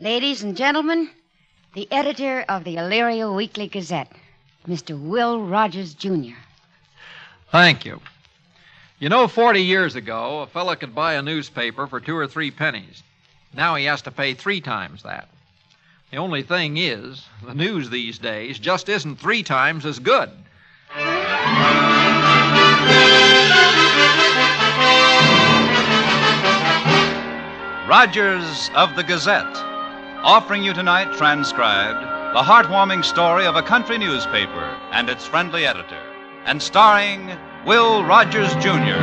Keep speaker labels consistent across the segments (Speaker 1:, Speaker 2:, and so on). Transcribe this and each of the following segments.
Speaker 1: Ladies and gentlemen, the editor of the Elyria Weekly Gazette, Mr. Will Rogers, Jr.
Speaker 2: Thank you. You know, 40 years ago, a fella could buy a newspaper for 2 or 3 pennies. Now he has to pay 3 times that. The only thing is, the news these days just isn't 3 times as good.
Speaker 3: Rogers of the Gazette, offering you tonight, transcribed, the heartwarming story of a country newspaper and its friendly editor, and starring Will Rogers, Jr.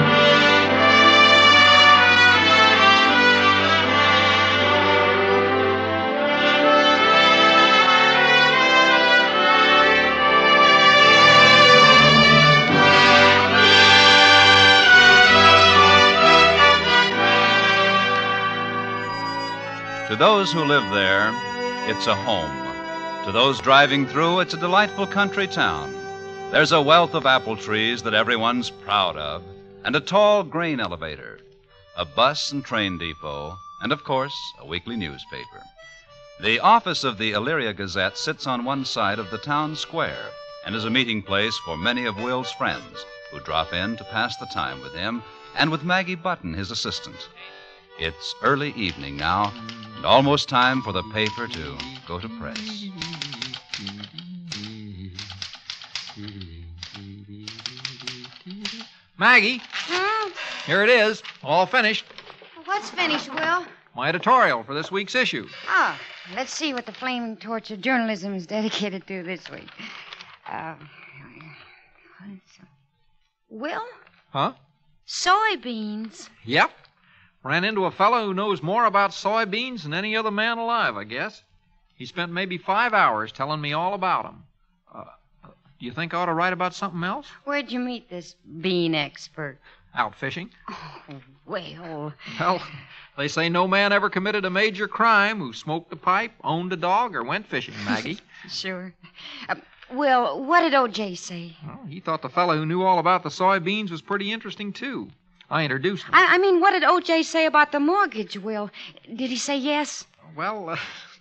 Speaker 3: To those who live there, it's a home. To those driving through, it's a delightful country town. There's a wealth of apple trees that everyone's proud of, and a tall grain elevator, a bus and train depot, and, of course, a weekly newspaper. The office of the Elyria Gazette sits on one side of the town square and is a meeting place for many of Will's friends who drop in to pass the time with him and with Maggie Button, his assistant. It's early evening now, and almost time for the paper to go to press.
Speaker 2: Maggie, here it is, all finished.
Speaker 1: What's finished, Will?
Speaker 2: My editorial for this week's issue.
Speaker 1: Oh, let's see what the flaming torch of journalism is dedicated to this week. Will?
Speaker 2: Huh?
Speaker 1: Soybeans.
Speaker 2: Yep. Ran into a fellow who knows more about soybeans than any other man alive, I guess. He spent maybe 5 hours telling me all about them. Do you think I ought to write about something else?
Speaker 1: Where'd you meet this bean expert?
Speaker 2: Out fishing.
Speaker 1: Oh, well...
Speaker 2: Well, they say no man ever committed a major crime who smoked a pipe, owned a dog, or went fishing, Maggie.
Speaker 1: Sure. Will, what did O.J. say?
Speaker 2: Well, he thought the fellow who knew all about the soybeans was pretty interesting, too. I introduced him.
Speaker 1: I mean, what did O.J. say about the mortgage, Will? Did he say yes?
Speaker 2: Well,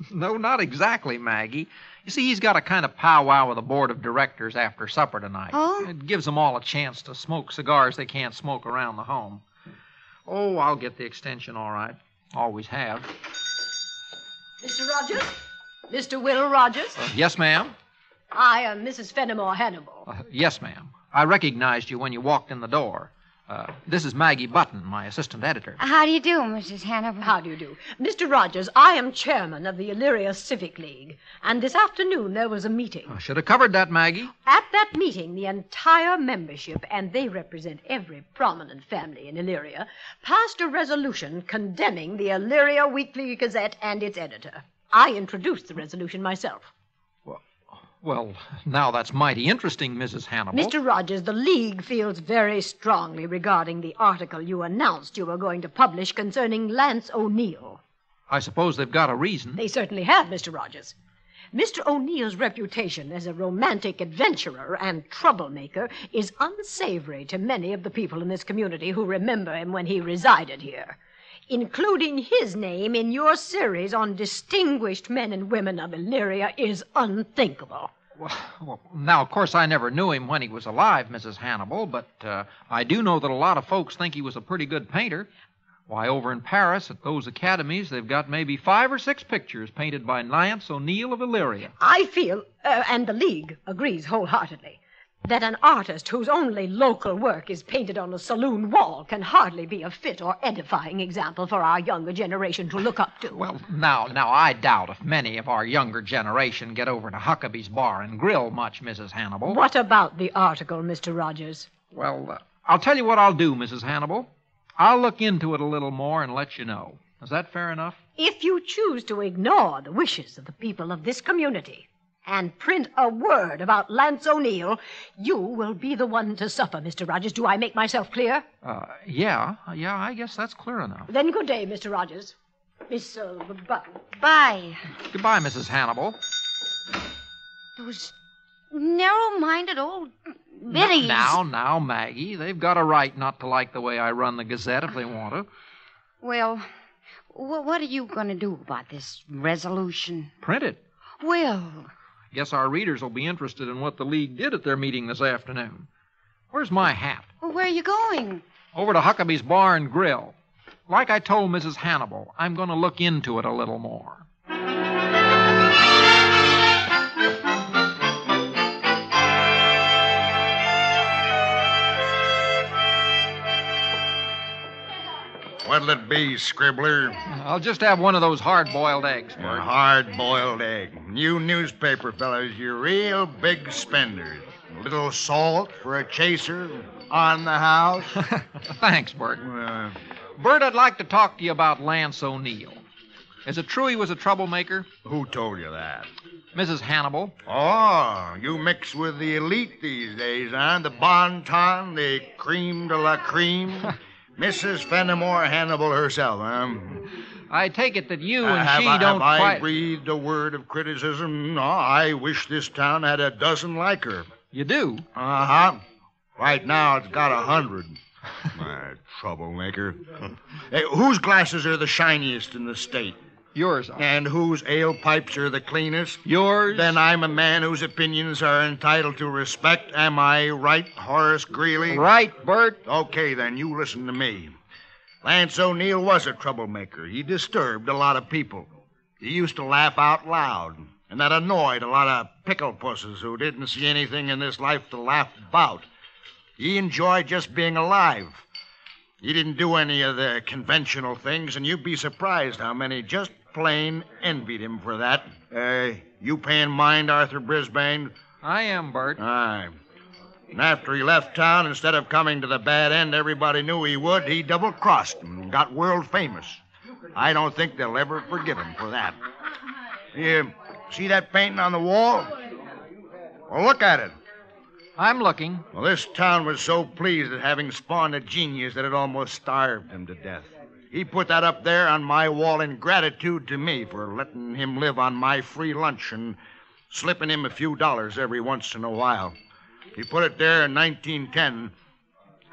Speaker 2: no, not exactly, Maggie. You see, he's got a kind of powwow with the board of directors after supper tonight.
Speaker 1: Oh?
Speaker 2: It gives them all a chance to smoke cigars they can't smoke around the home. Oh, I'll get the extension all right. Always have.
Speaker 4: Mr. Rogers? Mr. Will Rogers?
Speaker 2: Yes, ma'am?
Speaker 4: I am Mrs. Fenimore Hannibal.
Speaker 2: Yes, ma'am. I recognized you when you walked in the door. This is Maggie Button, my assistant editor.
Speaker 1: How do you do, Mrs. Hannibal?
Speaker 4: How do you do? Mr. Rogers, I am chairman of the Elyria Civic League, and this afternoon there was a meeting.
Speaker 2: I should have covered that, Maggie.
Speaker 4: At that meeting, the entire membership, and they represent every prominent family in Elyria, passed a resolution condemning the Elyria Weekly Gazette and its editor. I introduced the resolution myself.
Speaker 2: Well, now that's mighty interesting, Mrs. Hannibal.
Speaker 4: Mr. Rogers, the League feels very strongly regarding the article you announced you were going to publish concerning Lance O'Neill.
Speaker 2: I suppose they've got a reason.
Speaker 4: They certainly have, Mr. Rogers. Mr. O'Neill's reputation as a romantic adventurer and troublemaker is unsavory to many of the people in this community who remember him when he resided here. Including his name in your series on distinguished men and women of Elyria is unthinkable.
Speaker 2: Well, now, of course, I never knew him when he was alive, Mrs. Hannibal, but I do know that a lot of folks think he was a pretty good painter. Why, over in Paris, at those academies, they've got maybe 5 or 6 pictures painted by Lance O'Neill of Elyria.
Speaker 4: I feel, and the League agrees wholeheartedly, that an artist whose only local work is painted on a saloon wall can hardly be a fit or edifying example for our younger generation to look up to.
Speaker 2: Well, now, I doubt if many of our younger generation get over to Huckabee's Bar and Grill much, Mrs. Hannibal.
Speaker 4: What about the article, Mr. Rogers?
Speaker 2: Well, I'll tell you what I'll do, Mrs. Hannibal. I'll look into it a little more and let you know. Is that fair enough?
Speaker 4: If you choose to ignore the wishes of the people of this community and print a word about Lance O'Neill, you will be the one to suffer, Mr. Rogers. Do I make myself clear?
Speaker 2: Yeah, I guess that's clear enough.
Speaker 4: Then good day, Mr. Rogers. Miss Button.
Speaker 1: Bye.
Speaker 2: Goodbye, Mrs. Hannibal.
Speaker 1: Those narrow-minded old biddies.
Speaker 2: Now, Maggie, they've got a right not to like the way I run the Gazette if they want to.
Speaker 1: Well, What are you going to do about this resolution?
Speaker 2: Print it.
Speaker 1: Will.
Speaker 2: Guess our readers will be interested in what the League did at their meeting this afternoon. Where's my hat?
Speaker 1: Well, where are you going?
Speaker 2: Over to Huckabee's Bar and Grill. Like I told Mrs. Hannibal, I'm going to look into it a little more.
Speaker 5: What'll it be, Scribbler?
Speaker 2: I'll just have one of those hard-boiled eggs,
Speaker 5: A
Speaker 2: Bert.
Speaker 5: hard-boiled egg. You newspaper fellas, you're real big spenders. A little salt for a chaser on the house.
Speaker 2: Thanks, Bert. Bert, I'd like to talk to you about Lance O'Neill. Is it true he was a troublemaker?
Speaker 5: Who told you that?
Speaker 2: Mrs. Hannibal.
Speaker 5: Oh, you mix with the elite these days, huh? The bon ton, the creme de la creme. Mrs. Fenimore Hannibal herself, huh?
Speaker 2: I take it that you and
Speaker 5: have
Speaker 2: she
Speaker 5: I,
Speaker 2: don't
Speaker 5: have I
Speaker 2: quite...
Speaker 5: breathed a word of criticism? No, I wish this town had a dozen like her.
Speaker 2: You do?
Speaker 5: Uh-huh. Right now, it's got 100. My troublemaker. Hey, whose glasses are the shiniest in the state?
Speaker 2: Yours are.
Speaker 5: And whose ale pipes are the cleanest?
Speaker 2: Yours?
Speaker 5: Then I'm a man whose opinions are entitled to respect. Am I right, Horace Greeley?
Speaker 2: Right, Bert.
Speaker 5: Okay, then, you listen to me. Lance O'Neill was a troublemaker. He disturbed a lot of people. He used to laugh out loud, and that annoyed a lot of pickle pusses who didn't see anything in this life to laugh about. He enjoyed just being alive. He didn't do any of the conventional things, and you'd be surprised how many just plain envied him for that. You paying mind, Arthur Brisbane?
Speaker 2: I am, Bert.
Speaker 5: Aye. And after he left town, instead of coming to the bad end everybody knew he would, he double-crossed him and got world famous. I don't think they'll ever forgive him for that. You see that painting on the wall? Well, look at it.
Speaker 2: I'm looking.
Speaker 5: Well, this town was so pleased at having spawned a genius that it almost starved him to death. He put that up there on my wall in gratitude to me for letting him live on my free lunch and slipping him a few dollars every once in a while. He put it there in 1910,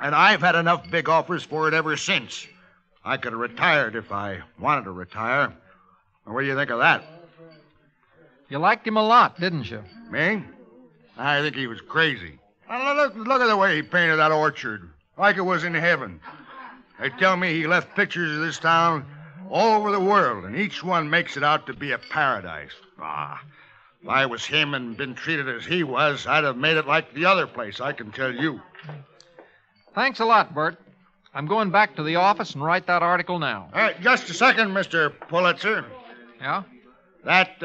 Speaker 5: and I've had enough big offers for it ever since. I could have retired if I wanted to retire. What do you think of that?
Speaker 2: You liked him a lot, didn't you?
Speaker 5: Me? I think he was crazy. Look at the way he painted that orchard, like it was in heaven. They tell me he left pictures of this town all over the world, and each one makes it out to be a paradise. If I was him and been treated as he was, I'd have made it like the other place, I can tell you.
Speaker 2: Thanks a lot, Bert. I'm going back to the office and write that article now.
Speaker 5: Just a second, Mr. Pulitzer.
Speaker 2: Yeah?
Speaker 5: That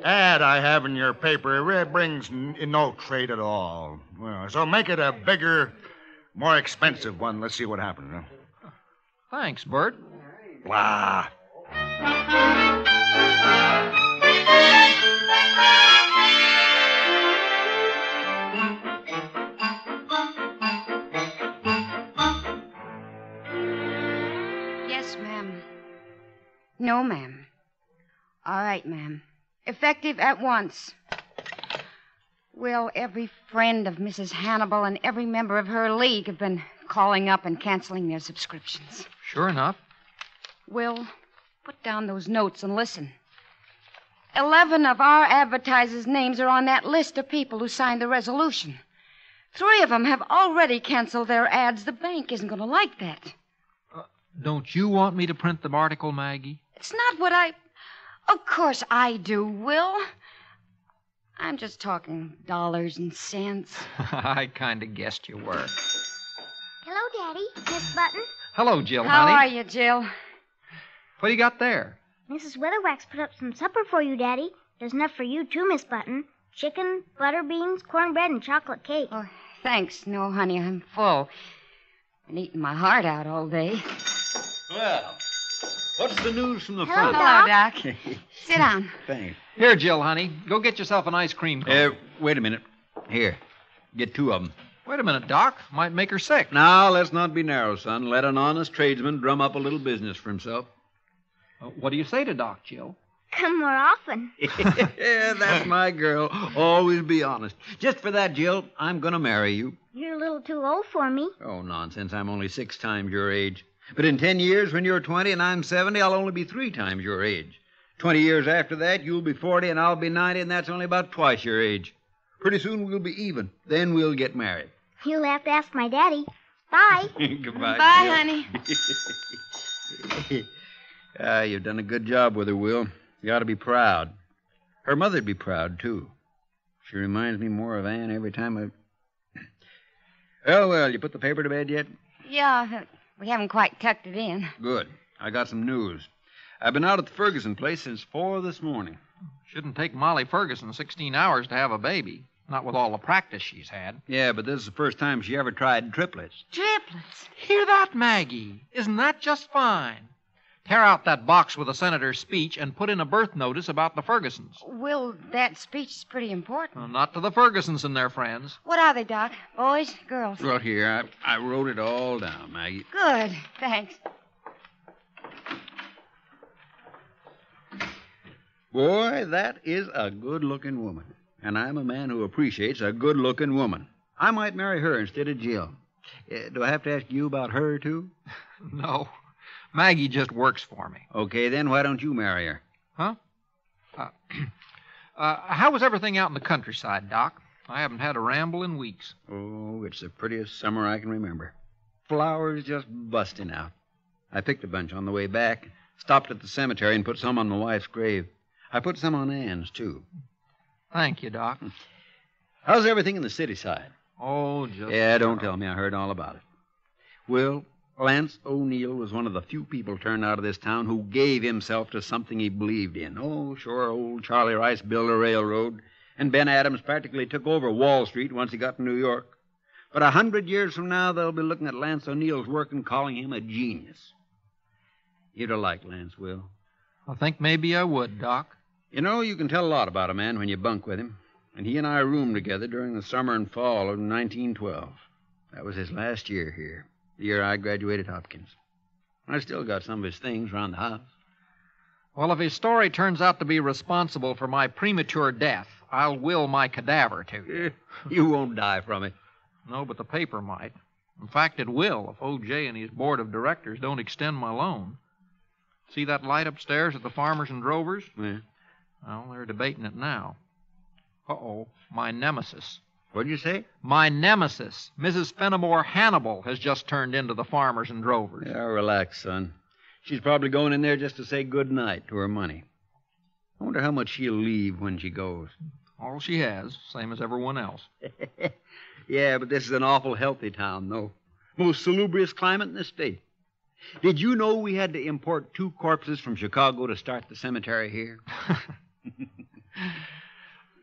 Speaker 5: ad I have in your paper, it brings no trade at all. Well, so make it a bigger, more expensive one. Let's see what happens. Huh?
Speaker 2: Thanks, Bert.
Speaker 5: Blah.
Speaker 1: Yes, ma'am. No, ma'am. All right, ma'am. Effective at once. Well, every friend of Mrs. Hannibal and every member of her league have been calling up and canceling their subscriptions.
Speaker 2: Sure enough.
Speaker 1: Will, put down those notes and listen. 11 of our advertisers' names are on that list of people who signed the resolution. 3 of them have already canceled their ads. The bank isn't going to like that.
Speaker 2: Don't you want me to print the article, Maggie?
Speaker 1: It's not what I... Of course I do, Will. I'm just talking dollars and cents.
Speaker 2: I kind of guessed you were.
Speaker 6: Hello, Daddy. Miss Button.
Speaker 2: Hello, Jill,
Speaker 1: How
Speaker 2: honey.
Speaker 1: are you, Jill?
Speaker 2: What do you got there?
Speaker 6: Mrs. Weatherwax put up some supper for you, Daddy. There's enough for you, too, Miss Button. Chicken, butter beans, cornbread, and chocolate cake.
Speaker 1: Oh, thanks. No, honey, I'm full. Been eating my heart out all day.
Speaker 7: Well, what's the news from the
Speaker 6: Hello,
Speaker 7: front?
Speaker 1: Hello, Doc. Sit down.
Speaker 7: Thanks.
Speaker 2: Here, Jill, honey. Go get yourself an ice cream cone.
Speaker 7: Wait a minute. Here, get 2 of them.
Speaker 2: Wait a minute, Doc. Might make her sick.
Speaker 7: Now, let's not be narrow, son. Let an honest tradesman drum up a little business for himself.
Speaker 2: What do you say to Doc, Jill?
Speaker 6: Come more often.
Speaker 7: Yeah, that's my girl. Always be honest. Just for that, Jill, I'm going to marry you.
Speaker 6: You're a little too old for me.
Speaker 7: Oh, nonsense. I'm only 6 times your age. But in 10 years, when you're 20 and I'm 70, I'll only be 3 times your age. 20 years after that, you'll be 40 and I'll be 90, and that's only about twice your age. Pretty soon we'll be even. Then we'll get married.
Speaker 6: You'll have to ask my daddy. Bye.
Speaker 7: Goodbye.
Speaker 1: Bye,
Speaker 7: Jill.
Speaker 1: honey.
Speaker 7: You've done a good job with her, Will. You ought to be proud. Her mother'd be proud, too. She reminds me more of Ann every time I... Well, you put the paper to bed yet?
Speaker 1: Yeah, we haven't quite tucked it in.
Speaker 7: Good. I got some news. I've been out at the Ferguson place since 4 this morning.
Speaker 2: Shouldn't take Molly Ferguson 16 hours to have a baby. Not with all the practice she's had.
Speaker 7: Yeah, but this is the first time she ever tried triplets.
Speaker 1: Triplets?
Speaker 2: Hear that, Maggie? Isn't that just fine? Tear out that box with the senator's speech and put in a birth notice about the Fergusons.
Speaker 1: Will, that speech is pretty important.
Speaker 2: Not to the Fergusons and their friends.
Speaker 1: What are they, Doc? Boys? Girls?
Speaker 7: Well, here, I wrote it all down, Maggie.
Speaker 1: Good. Thanks.
Speaker 7: Boy, that is a good-looking woman. And I'm a man who appreciates a good-looking woman. I might marry her instead of Jill. Do I have to ask you about her, too?
Speaker 2: No. Maggie just works for me.
Speaker 7: Okay, then why don't you marry her?
Speaker 2: Huh? How was everything out in the countryside, Doc? I haven't had a ramble in weeks.
Speaker 7: Oh, it's the prettiest summer I can remember. Flowers just busting out. I picked a bunch on the way back, stopped at the cemetery and put some on my wife's grave. I put some on Ann's, too.
Speaker 2: Thank you, Doc.
Speaker 7: How's everything in the city side?
Speaker 2: Oh, just...
Speaker 7: Yeah, don't tell me. I heard all about it. Will, Lance O'Neill was one of the few people turned out of this town who gave himself to something he believed in. Oh, sure, old Charlie Rice built a railroad, and Ben Adams practically took over Wall Street once he got to New York. But 100 years from now, they'll be looking at Lance O'Neill's work and calling him a genius. You'd have liked Lance, Will.
Speaker 2: I think maybe I would, Doc.
Speaker 7: You know, you can tell a lot about a man when you bunk with him. And he and I roomed together during the summer and fall of 1912. That was his last year here, the year I graduated Hopkins. I still got some of his things around the house.
Speaker 2: Well, if his story turns out to be responsible for my premature death, I'll will my cadaver to you.
Speaker 7: You won't die from it.
Speaker 2: No, but the paper might. In fact, it will if O.J. and his board of directors don't extend my loan. See that light upstairs at the Farmers and Drovers?
Speaker 7: Yeah.
Speaker 2: Well, they're debating it now. Uh-oh, my nemesis.
Speaker 7: What'd you say?
Speaker 2: My nemesis, Mrs. Fenimore Hannibal, has just turned into the Farmers and Drovers.
Speaker 7: Yeah, relax, son. She's probably going in there just to say good night to her money. I wonder how much she'll leave when she goes.
Speaker 2: All she has, same as everyone else.
Speaker 7: Yeah, but this is an awful healthy town, though. Most salubrious climate in the state. Did you know we had to import 2 corpses from Chicago to start the cemetery here?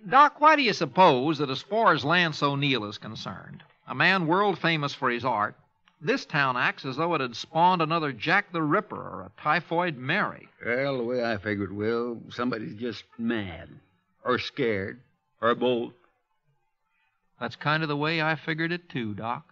Speaker 2: Doc, why do you suppose that as far as Lance O'Neill is concerned, a man world famous for his art, this town acts as though it had spawned another Jack the Ripper or a Typhoid Mary?
Speaker 7: Well, the way I figure it, Will, somebody's just mad or scared or both.
Speaker 2: That's kind of the way I figured it, too, Doc.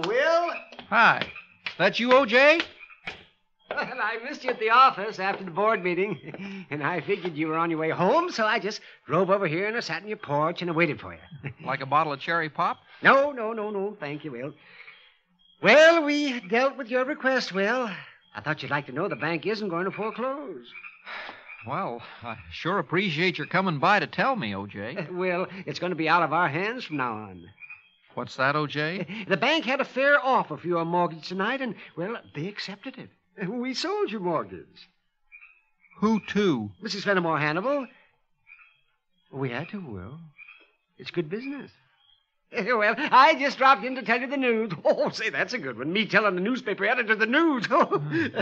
Speaker 8: Will?
Speaker 2: Hi. That you, O.J.?
Speaker 8: Well, I missed you at the office after the board meeting, and I figured you were on your way home, so I just drove over here and I sat on your porch and I waited for you.
Speaker 2: Like a bottle of cherry pop?
Speaker 8: No. Thank you, Will. Well, we dealt with your request, Will. I thought you'd like to know the bank isn't going to foreclose.
Speaker 2: Well, I sure appreciate your coming by to tell me, O.J.
Speaker 8: Will, it's going to be out of our hands from now on.
Speaker 2: What's that, O.J.?
Speaker 8: The bank had a fair offer for your mortgage tonight, and, well, they accepted it. We sold your mortgage.
Speaker 2: Who to?
Speaker 8: Mrs. Fenimore Hannibal. We had to, Will. It's good business. Well, I just dropped in to tell you the news. Oh, say, that's a good one. Me telling the newspaper editor the news.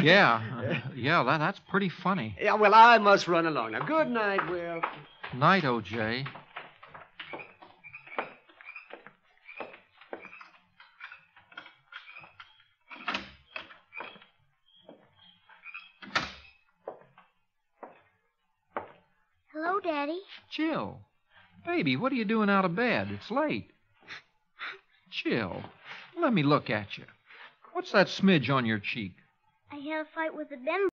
Speaker 2: Yeah, that's pretty funny.
Speaker 8: Yeah, well, I must run along now. Good night, Will.
Speaker 2: Night, O.J.
Speaker 6: Hello, Daddy.
Speaker 2: Jill. Baby, what are you doing out of bed? It's late. Jill. let me look at you. What's that smidge on your cheek?
Speaker 6: I had a fight with a bin